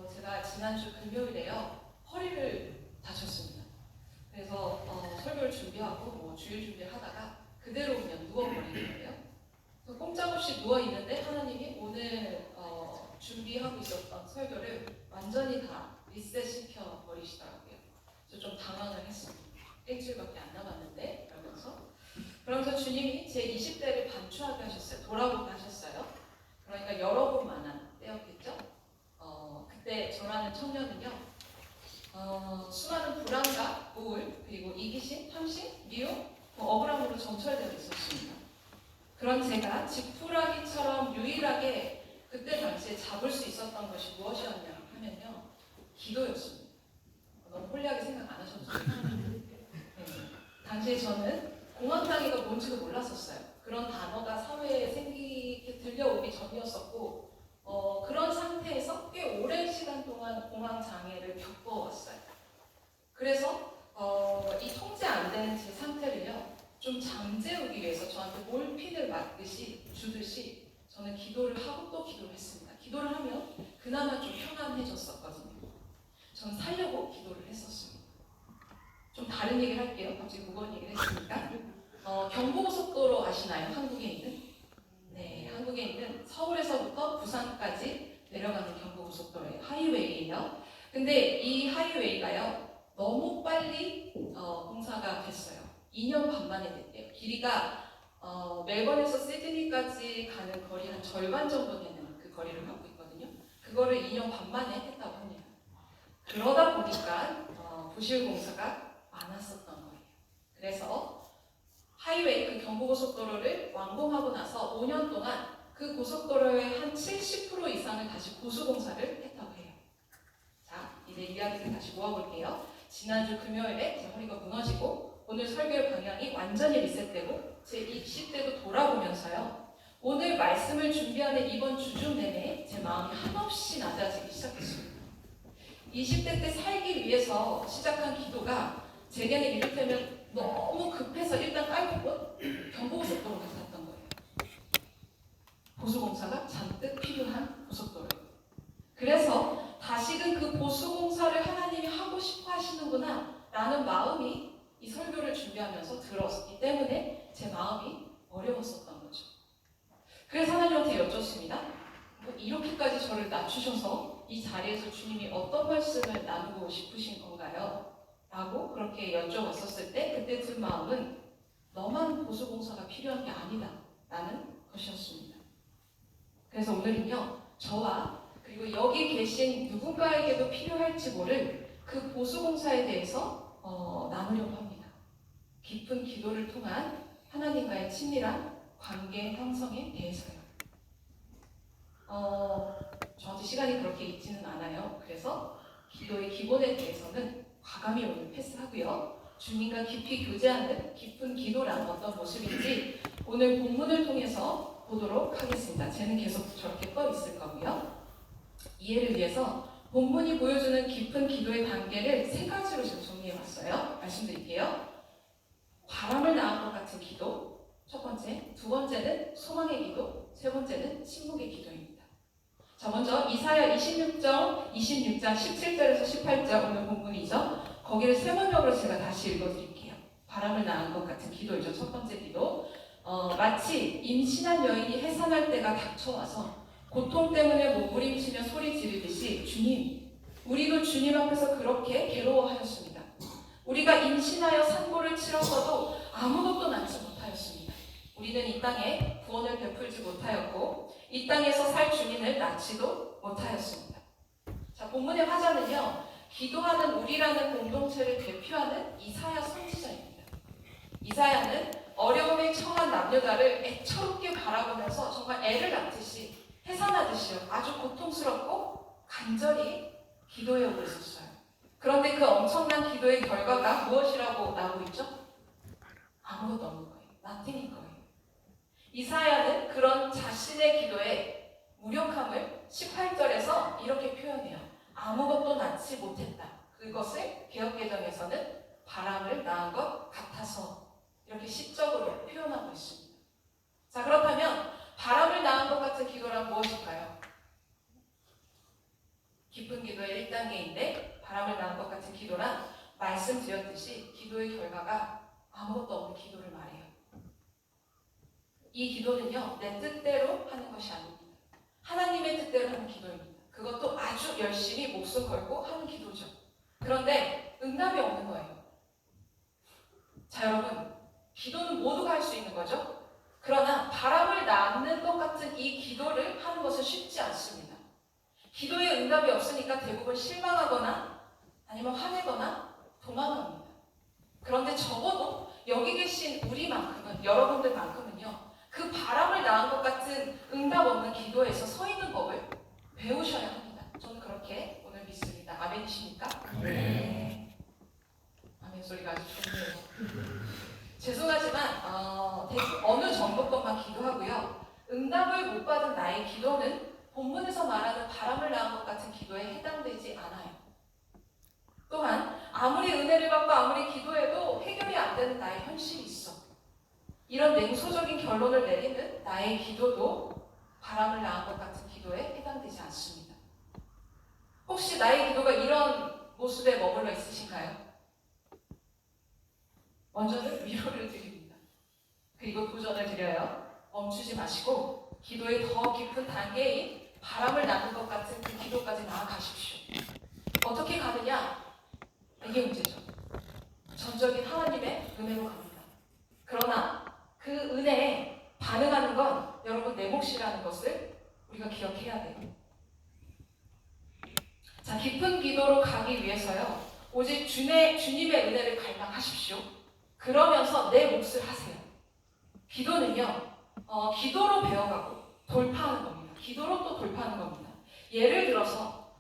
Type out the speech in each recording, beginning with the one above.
제가 지난주 금요일에요. 허리를 다쳤습니다. 그래서 설교를 준비하고 주일 준비하다가 그대로 그냥 누워버린 거예요. 그래서 꼼짝없이 누워있는데 하나님이 오늘 준비하고 있었던 설교를 완전히 다 리셋시켜 버리시더라고요. 그래서 좀 당황을 했습니다. 일주일밖에 안 남았는데 그러면서 주님이 제 20대를 반추하게 하셨어요. 돌아보게 하셨어요. 그러니까 여러 번 만난 때였겠죠. 그때 저라는 청년은요, 수많은 불안과 우울, 그리고 이기심, 탐심, 미움, 억울함으로 점철되어 있었습니다. 그런 제가 지푸라기처럼 유일하게 그때 당시에 잡을 수 있었던 것이 무엇이었냐 하면요, 기도였습니다. 너무 홀리하게 생각 안 하셨죠? 네. 당시에 저는 공황장애가 뭔지도 몰랐었어요. 그런 단어가 사회에 들려오기 전이었었고, 그런 상태에서 꽤 오랜 시간 동안 공황장애를 겪어왔어요. 그래서 이 통제 안 되는 제 상태를요, 좀 잠재우기 위해서 저한테 몰핀을 주듯이 저는 기도를 하고 또 기도를 했습니다. 기도를 하면 그나마 좀 편안해졌었거든요. 저는 살려고 기도를 했었습니다. 좀 다른 얘기를 할게요. 갑자기 무거운 얘기를 했으니까. 경부고속도로 아시나요? 한국에 있는? 네, 한국에 있는 서울에서부터 부산까지 내려가는 경부고속도로예요. 하이웨이예요. 근데 이 하이웨이가요, 너무 빨리 공사가 됐어요. 2년 반 만에 됐대요. 길이가 멜번에서 시드니까지 가는 거리 한 절반 정도 되는 그 거리를 갖고 있거든요. 그거를 2년 반 만에 했다고 합니다. 그러다 보니까 부실 공사가 많았었던 거예요. 그래서 하이웨이, 그 경부고속도로를 완공하고 나서 5년 동안 그 고속도로의 한 70% 이상을 다시 보수공사를 했다고 해요. 자, 이제 이야기를 다시 모아볼게요. 지난주 금요일에 제 허리가 무너지고 오늘 설교의 방향이 완전히 리셋되고 제 20대도 돌아보면서요, 오늘 말씀을 준비하는 이번 주중 내내 제 마음이 한없이 낮아지기 시작했습니다. 20대 때 살기 위해서 시작한 기도가 제게는 이를테면 너무 급해서 일단 깔고 경부고속도로 같았던 거예요. 보수공사가 잔뜩 필요한 고속도로예요. 그래서 다시금 그 보수공사를 하나님이 하고 싶어 하시는구나 라는 마음이 이 설교를 준비하면서 들었기 때문에 제 마음이 어려웠었던 거죠. 그래서 하나님한테 여쭙습니다. 이렇게까지 저를 낮추셔서 이 자리에서 주님이 어떤 말씀을 나누고 싶으신 건가요? 라고 그렇게 여쭤봤었을 때 그때 든 마음은 너만 보수공사가 필요한 게 아니다 라는 것이었습니다. 그래서 오늘은요, 저와 그리고 여기 계신 누군가에게도 필요할지 모를 그 보수공사에 대해서 나누려고 합니다. 깊은 기도를 통한 하나님과의 친밀한 관계 형성에 대해서요. 저한테 시간이 그렇게 있지는 않아요. 그래서 기도의 기본에 대해서는 과감히 오늘 패스하고요. 주님과 깊이 교제하는 깊은 기도란 어떤 모습인지 오늘 본문을 통해서 보도록 하겠습니다. 쟤는 계속 저렇게 떠 있을 거고요. 이해를 위해서 본문이 보여주는 깊은 기도의 단계를 세 가지로 지금 정리해봤어요. 말씀드릴게요. 바람을 낳은 것 같은 기도, 첫 번째. 두 번째는 소망의 기도, 세 번째는 침묵의 기도입니다. 자, 먼저 이사야 26장 17절에서 18절 오늘 본문이죠. 거기를 세 번역으로 제가 다시 읽어드릴게요. 바람을 낳은 것 같은 기도이죠. 첫 번째 기도. 마치 임신한 여인이 해산할 때가 닥쳐와서 고통 때문에 몸부림치며 소리 지르듯이 주님, 우리도 주님 앞에서 그렇게 괴로워하였습니다. 우리가 임신하여 산고를 치렀어도 아무것도 낳지 못하였습니다. 우리는 이 땅에 구원을 베풀지 못하였고 이 땅에서 살 주민을 낳지도 못하였습니다. 자, 본문의 화자는요, 기도하는 우리라는 공동체를 대표하는 이사야 선지자입니다. 이사야는 어려움에 처한 남녀다를 애처롭게 바라보면서 정말 애를 낳듯이 해산하듯이요, 아주 고통스럽고 간절히 해오고 있었어요. 그런데 그 엄청난 기도의 결과가 무엇이라고 나오고 있죠? 아무것도 없는 거예요. nothing인 거예요. 이사야는 그런 자신의 기도의 무력함을 18절에서 이렇게 표현해요. 아무것도 낳지 못했다. 그것을 개역개정에서는 바람을 낳은 것 같아서 이렇게 시적으로 표현하고 있습니다. 자, 그렇다면 바람을 낳은 것 같은 기도란 무엇일까요? 깊은 기도의 1단계인데 바람을 낳은 것 같은 기도란 말씀드렸듯이 기도의 결과가 아무것도 없는 기도를 말해요. 이 기도는요, 내 뜻대로 하는 것이 아닙니다. 하나님의 뜻대로 하는 기도입니다. 그것도 아주 열심히 목숨 걸고 하는 기도죠. 그런데 응답이 없는 거예요. 자, 여러분, 기도는 모두가 할 수 있는 거죠. 그러나 바람을 낳는 것 같은 이 기도를 하는 것은 쉽지 않습니다. 기도에 응답이 없으니까 대부분 실망하거나 아니면 화내거나 도망갑니다. 그런데 적어도 여기 계신 우리만큼은, 여러분들만큼은요, 그 바람을 낳은 것 같은 응답 없는 기도에서 서 있는 법을 배우셔야 합니다. 저는 그렇게 오늘 믿습니다. 아멘이십니까? 네. 아멘 소리가 아주 좋네요. 죄송하지만 어느 정도 것만 기도하고요. 응답을 못 받은 나의 기도는 본문에서 말하는 바람을 낳은 것 같은 기도에 해당되지 않아요. 또한 아무리 은혜를 받고 아무리 기도해도 해결이 안 되는 나의 현실이 있어. 이런 냉소적인 결론을 내리는 나의 기도도 바람을 낳은 것 같은 기도에 해당되지 않습니다. 혹시 나의 기도가 이런 모습에 머물러 있으신가요? 먼저는 위로를 드립니다. 그리고 도전을 드려요. 멈추지 마시고 기도의 더 깊은 단계인 바람을 낳는 것 같은 그 기도까지 나아가십시오. 어떻게 가느냐? 이게 문제죠. 전적인 하나님의 은혜로 갑니다. 그러나 그 은혜에 반응하는 건 여러분 내 몫이라는 것을 우리가 기억해야 돼요. 자, 깊은 기도로 가기 위해서요, 오직 주님의 은혜를 갈망하십시오. 그러면서 내 몫을 하세요. 기도는요, 기도로 배워가고 돌파하는 겁니다. 기도로 또 돌파하는 겁니다. 예를 들어서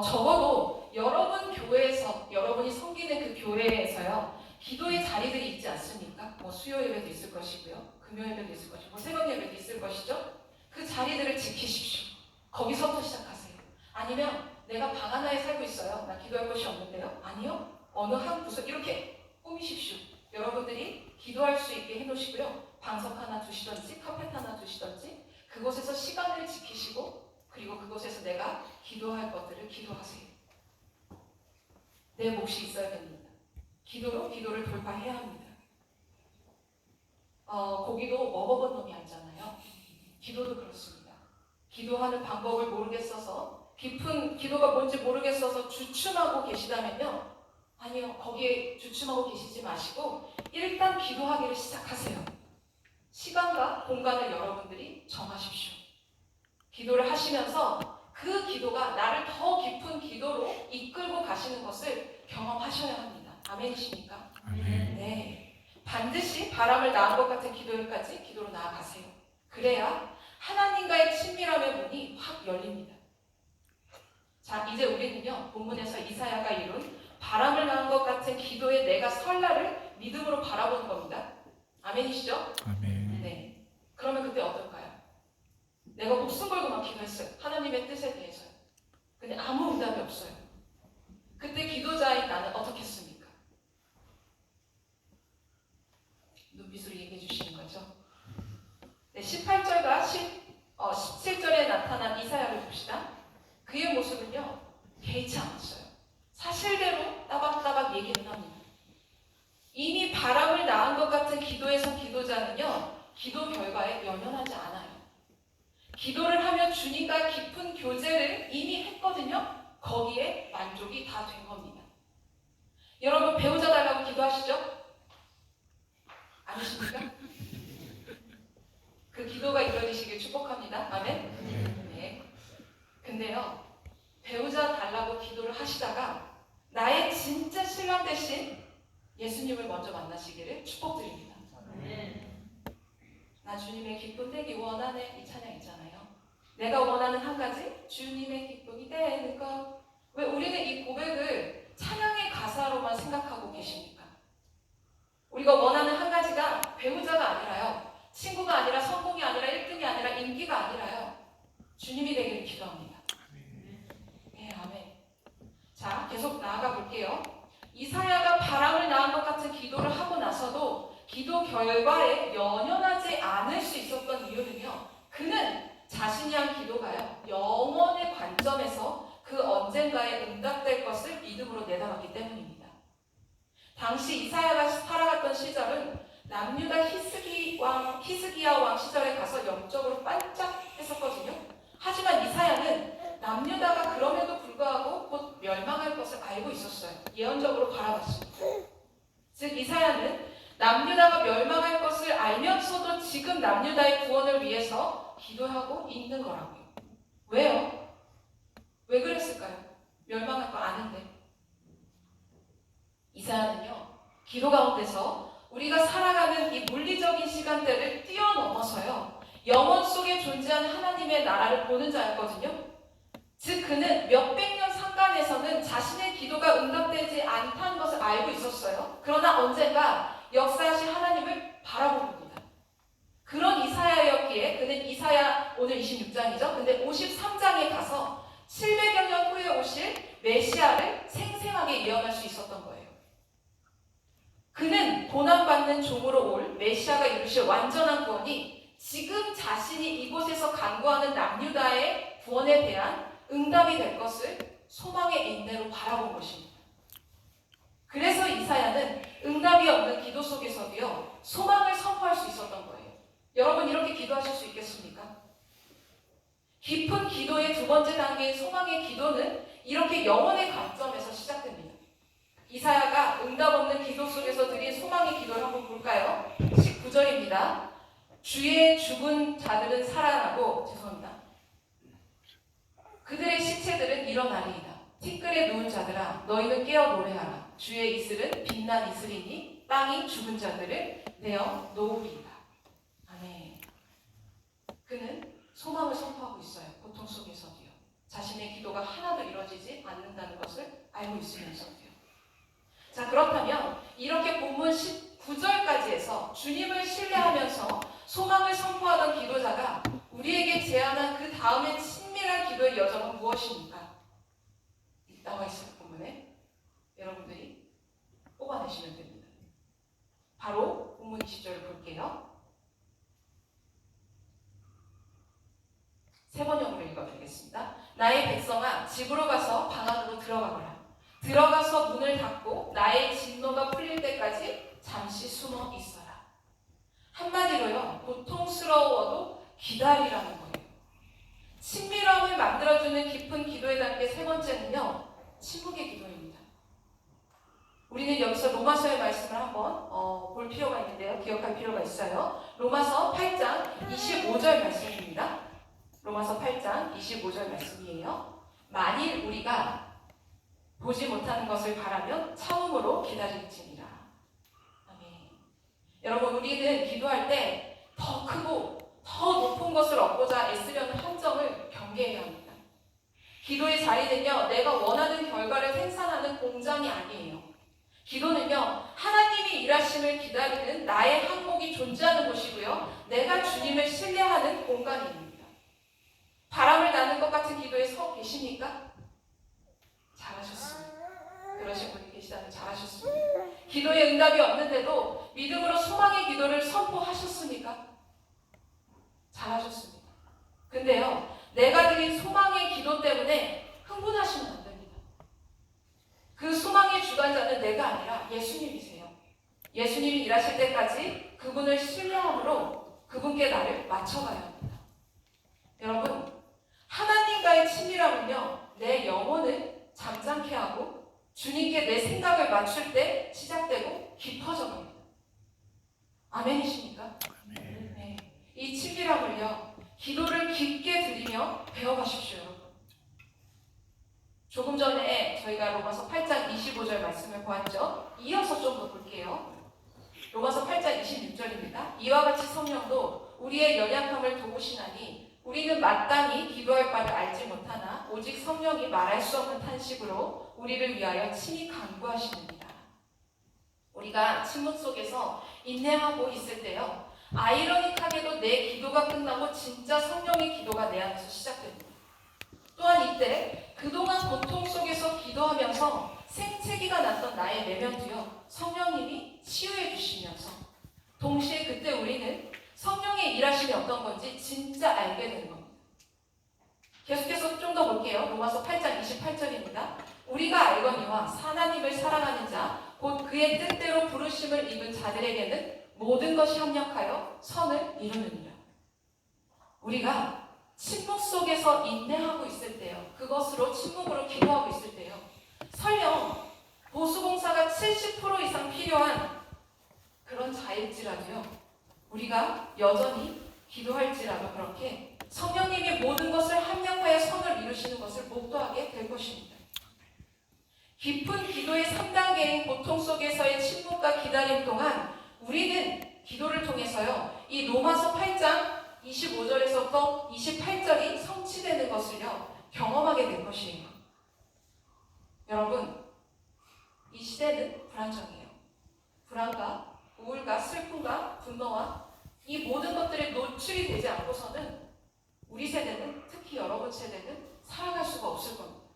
적어도 여러분 교회에서, 여러분이 섬기는 그 교회에서요, 기도의 자리들이 있지 않습니까? 수요 예배도 있을 것이고요, 금요 예배도 있을 것이고, 새벽 예배도 있을 것이죠. 그 자리들을 지키십시오. 거기서부터 시작하세요. 아니면 내가 방 하나에 살고 있어요. 나 기도할 곳이 없는데요. 아니요. 어느 한 구석 이렇게 꾸미십시오. 여러분들이 기도할 수 있게 해놓으시고요. 방석 하나 두시던지 카펫 하나 두시던지 그곳에서 시간을 지키시고, 그리고 그곳에서 내가 기도할 것들을 기도하세요. 내 몫이 있어야 됩니다. 기도로 기도를 돌파해야 합니다. 고기도 먹어본 놈이 알잖아요. 기도도 그렇습니다. 기도하는 방법을 모르겠어서, 깊은 기도가 뭔지 모르겠어서 주춤하고 계시다면요, 아니요, 거기에 주춤하고 계시지 마시고 일단 기도하기를 시작하세요. 시간과 공간을 여러분들이 정하십시오. 기도를 하시면서 그 기도가 나를 더 깊은 기도로 이끌고 가시는 것을 경험하셔야 합니다. 아멘이십니까? 아멘. 네. 반드시 바람을 낳은 것 같은 기도까지 기도로 나아가세요. 그래야 하나님과의 친밀함의 문이 확 열립니다. 자, 이제 우리는요, 본문에서 이사야가 이룬 바람을 낳은 것 같은 기도에 내가 설 날을 믿음으로 바라보는 겁니다. 아멘이시죠? 아멘. 네. 그러면 그때 어떨까요? 내가 목숨 걸고 막 기도했어요. 하나님의 뜻에 대해서요. 근데 아무 응답이 없어요. 그때 기도자인 나는 어떻겠습니까? 눈빛으로 얘기해 주시는 거죠. 네, 18절과 17절에 나타난 이사야를 봅시다. 그의 모습은요, 개의치 않았어요. 사실대로 따박따박 얘기를 합니다. 이미 바람을 낳은 것 같은 기도에서 기도자는요, 기도 결과에 연연하지 않아요. 기도를 하며 주님과 깊은 교제를 이미 했거든요. 거기에 만족이 다 된 겁니다. 여러분, 배우자 달라고 기도하시죠? 아니십니까? 그 기도가 이루어지시길 축복합니다. 아멘? 네. 근데요, 배우자 달라고 기도를 하시다가 나의 진짜 신랑 대신 예수님을 먼저 만나시기를 축복드립니다. 나 주님의 기쁨 되기 원하네, 이 찬양 있잖아요. 내가 원하는 한 가지, 주님의 기쁨이 되는 것. 왜 우리는 이 고백을 찬양의 가사로만 생각하고 계십니까? 우리가 원하는 한 가지가 배우자가 아니라요, 친구가 아니라 성공이 아니라 1등이 아니라 인기가 아니라요, 주님이 되기를 기도합니다. 네, 아멘. 자, 계속 나아가 볼게요. 이사야가 바람을 낳은 것 같은 기도를 하고 나서도 기도 결과에 연연하지 않을 수 있었던 이유는요, 그는 자신이 한 기도가요, 영원의 관점에서 그 언젠가에 응답될 것을 믿음으로 내다봤기 때문입니다. 당시 이사야가 살아갔던 시절은 남유다 히스기야 왕 시절에 가서 영적으로 반짝했었거든요. 하지만 이사야는 남유다가 그럼에도 불구하고 곧 멸망할 것을 알고 있었어요. 예언적으로 바라봤습니다. 즉 이사야는 남유다가 멸망할 것을 알면서도 지금 남유다의 구원을 위해서 기도하고 있는 거라고요. 왜요? 왜 그랬을까요? 멸망할 거 아는데. 이사야는요, 기도 가운데서 우리가 살아가는 이 물리적인 시간대를 뛰어넘어서요, 영원 속에 존재하는 하나님의 나라를 보는 자였거든요. 즉 그는 몇백 년 상간에서는 자신의 기도가 응답되지 않다는 것을 알고 있었어요. 그러나 언젠가 역사하신 하나님을 바라봅니다. 그런 이사야였기에 그는 이사야 오늘 26장이죠. 근데 53장에 가서 700여 년 후에 오실 메시아를 생생하게 예언할 수 있었던 거예요. 그는 고난받는 종으로 올 메시아가 이루실 완전한 구원이 지금 자신이 이곳에서 간구하는 남유다의 구원에 대한 응답이 될 것을 소망의 인내로 바라본 것입니다. 그래서 이사야는 응답이 없는 기도 속에서도요, 소망을 선포할 수 있었던 거예요. 여러분 이렇게 기도하실 수 있겠습니까? 깊은 기도의 두 번째 단계인 소망의 기도는 이렇게 영혼의 관점에서 시작됩니다. 이사야가 응답 없는 기도 속에서 드린 소망의 기도를 한번 볼까요? 19절입니다. 주의 죽은 자들은 살아나고, 죄송합니다. 그들의 시체들은 일어나리이다. 티끌에 누운 자들아, 너희는 깨어 노래하라. 주의 이슬은 빛난 이슬이니 땅이 죽은 자들을 내어 놓으리이다. 아멘. 그는 소망을 선포하고 있어요. 고통 속에서도요. 자신의 기도가 하나도 이루어지지 않는다는 것을 알고 있으면서도요. 자, 그렇다면 이렇게 본문 19절까지 해서 주님을 신뢰하면서 소망을 선포하던 기도자가 우리에게 제안한 그 다음에 친밀한 기도의 여정은 무엇입니까? 나와 있을 본문에 여러분들이 뽑아내시면 됩니다. 바로 본문 20절을 볼게요. 세 번역으로 읽어드리겠습니다. 나의 백성아, 집으로 가서 방 안으로 들어가거라. 들어가서 문을 닫고 나의 진노가 풀릴 때까지 잠시 숨어 있어라. 한마디로요, 고통스러워도 기다리라는 거예요. 친밀함을 만들어주는 깊은 기도의 단계 세 번째는요, 침묵의 기도입니다. 우리는 여기서 로마서의 말씀을 한번 볼 필요가 있는데요. 기억할 필요가 있어요. 로마서 8장 25절 말씀입니다. 로마서 8장 25절 말씀이에요. 만일 우리가 보지 못하는 것을 바라면 참음으로 기다릴지니라. 아멘. 여러분, 우리는 기도할 때 더 크고 더 높은 것을 얻고자 애쓰려는 함정을 경계해야 합니다. 기도의 자리는요, 내가 원하는 결과를 생산하는 공장이 아니에요. 기도는요, 하나님이 일하심을 기다리는 나의 항목이 존재하는 곳이고요, 내가 주님을 신뢰하는 공간입니다. 바람을 나는 것 같은 기도에 서 계십니까? 잘하셨습니다. 그러신 분이 계시다면 잘하셨습니다. 기도의 응답이 없는데도 믿음으로 소망의 기도를 선포하셨습니까? 잘하셨습니다. 근데요, 내가 드린 소망의 기도 때문에 흥분하시면 안 됩니다. 그 소망의 주관자는 내가 아니라 예수님이세요. 예수님이 일하실 때까지 그분을 신뢰함으로 그분께 나를 맞춰가야 합니다. 여러분, 하나님과의 친밀함은요, 내 영혼을 잠잠케 하고 주님께 내 생각을 맞출 때 시작되고 깊어져 갑니다. 아멘이십니까? 네. 이 친밀함을요, 기도를 깊게 드리며 배워가십시오. 조금 전에 저희가 로마서 8장 25절 말씀을 보았죠. 이어서 좀 더 볼게요. 로마서 8장 26절입니다. 이와 같이 성령도 우리의 연약함을 도우시나니 우리는 마땅히 기도할 바를 알지 못하나 오직 성령이 말할 수 없는 탄식으로 우리를 위하여 친히 간구하시느니라. 우리가 침묵 속에서 인내하고 있을 때요, 아이러닉하게도 내 기도가 끝나고 진짜 성령의 기도가 내 안에서 시작됩니다. 또한 이때 그동안 고통 속에서 기도하면서 생채기가 났던 나의 내면도요, 성령님이 치유해 주시면서 동시에 그때 우리는 성령의 일하심이 어떤 건지 진짜 알게 되는 겁니다. 계속해서 좀 더 볼게요. 로마서 8장 28절 알거니와 하나님을 사랑하는 자, 곧 그의 뜻대로 부르심을 입은 자들에게는 모든 것이 합력하여 선을 이루느니라. 우리가 침묵 속에서 인내하고 있을 때요, 그것으로 침묵으로 기도하고 있을 때요, 설령 보수공사가 70% 이상 필요한 그런 자일지라도요, 우리가 여전히 기도할지라도 그렇게 성령님이 모든 것을 합력하여 선을 이루시는 것을 목도하게 될 것입니다. 깊은 기도의 3단계인 고통 속에서의 침묵과 기다림 동안 우리는 기도를 통해서요, 이 로마서 8장 25절에서부터 28절이 성취되는 것을요, 경험하게 될 것이에요. 여러분, 이 시대는 불안정해요. 불안과 우울과 슬픔과 분노와 이 모든 것들에 노출이 되지 않고서는 우리 세대는, 특히 여러분 세대는 살아갈 수가 없을 겁니다.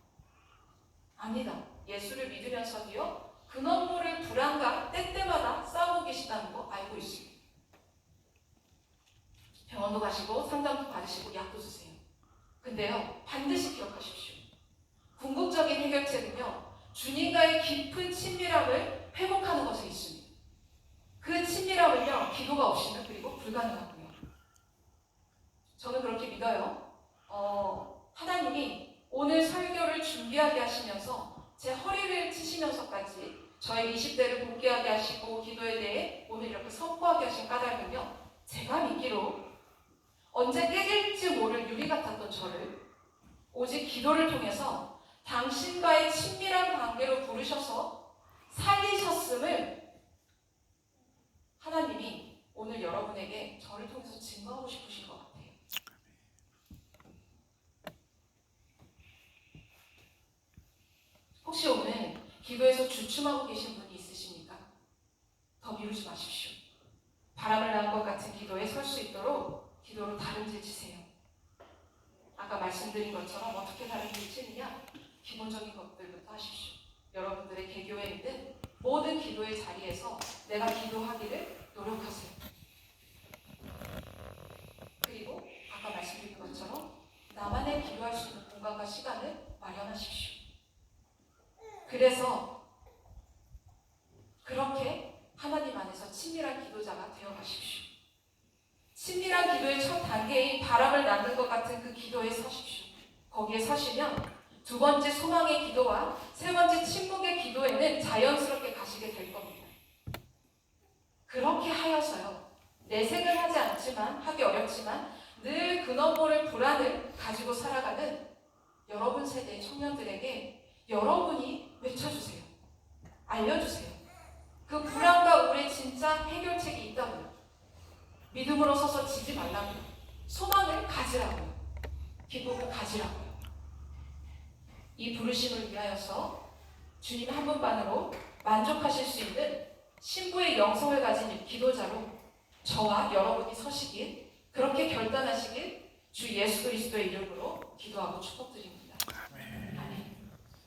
아니다. 예수를 믿으면서도요, 근원 모를 불안과 때때마다 싸우고 계시다는 거 알고 있습니다. 병원도 가시고 상담도 받으시고 약도 드세요. 근데요, 반드시 기억하십시오. 궁극적인 해결책은요, 주님과의 깊은 친밀함을 회복하는 것에 있습니다. 그 친밀함은요, 기도가 없이는 그리고 불가능하고요. 저는 그렇게 믿어요. 하나님이 오늘 설교를 준비하게 하시면서 제 허리를 치시면서까지 저의 20대를 복귀하게 하시고 기도에 대해 오늘 이렇게 선포하게 하신 까닭은요, 제가 믿기로 언제 깨질지 모를 유리 같았던 저를 오직 기도를 통해서 당신과의 친밀한 관계로 부르셔서 살리셨음을 하나님이 오늘 여러분에게 저를 통해서 증거하고 싶으신 것 같아요. 혹시 오늘 기도에서 주춤하고 계신 분이 있으십니까? 더 미루지 마십시오. 바람을 낳은 것 같은 기도에 설 수 있도록 기도로 다름질 치세요. 아까 말씀드린 것처럼 어떻게 다름질 치느냐? 기본적인 것들부터 하십시오. 여러분들의 개교에 있는 모든 기도의 자리에서 내가 기도하기를 노력하세요. 그리고 아까 말씀드린 것처럼 나만의 기도할 수 있는 공간과 시간을 마련하십시오. 그래서 그렇게 하나님 안에서 친밀한 기도자가 되어가십시오. 친밀한 기도의 첫 단계인 바람을 낳는 것 같은 그 기도에 서십시오. 거기에 서시면 두 번째 소망의 기도와 세 번째 침묵의 기도에는 자연스럽게 가시게 될 겁니다. 그렇게 하여서요, 내색은 하지 않지만, 하기 어렵지만 늘 근원 모를 불안을 가지고 살아가는 여러분 세대의 청년들에게 여러분이 외쳐주세요. 알려주세요. 그 불안과 우울의 진짜 해결책이 있다고요. 믿음으로 서서 지지 말라고요. 소망을 가지라고요. 기쁨을 가지라고요. 이 부르심을 위하여서 주님 한 분만으로 만족하실 수 있는 신부의 영성을 가진 기도자로 저와 여러분이 서시길, 그렇게 결단하시길 주 예수 그리스도의 이름으로 기도하고 축복드립니다.